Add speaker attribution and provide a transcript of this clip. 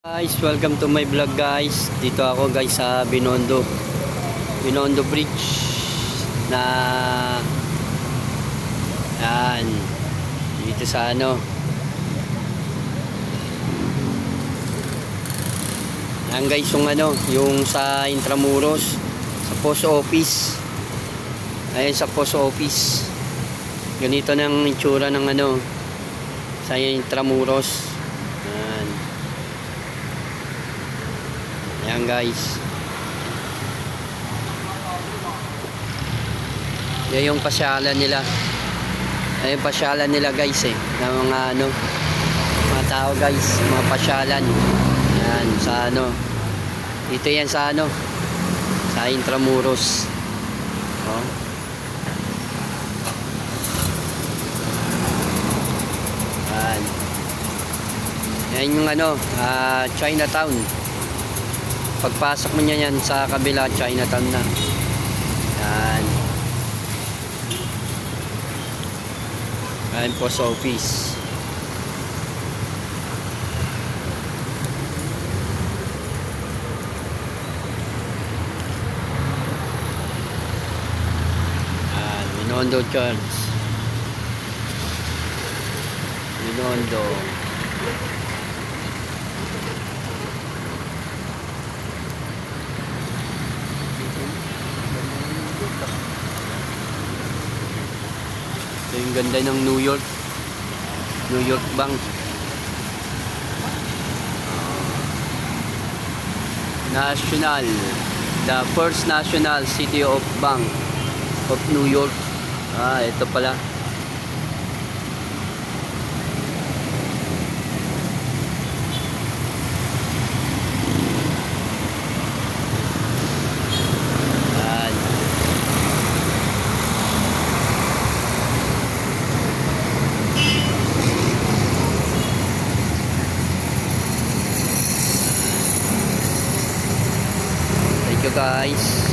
Speaker 1: Guys, welcome to my vlog guys. Dito ako guys sa Binondo Bridge na yan. Dito sa yan guys, yung sa Intramuros sa post office. Ayun sa post office. Ganito nang itsura ng sa Intramuros. Yan guys. Yan yung pasyalan nila. Yan yung pasyalan nila guys ng mga tao guys, mga pasyalan. Yan sa dito yan sa sa Intramuros. Oh. Yan. Yan yung Chinatown. Pagpasok mo niya yan sa kabila, Chinatown na. Yan. Yan post office. Yan, Binondo Church. Binondo. Ito yung ganda ng New York Bank. National, the first national city of bank of New York. Ito pala. Thank you guys.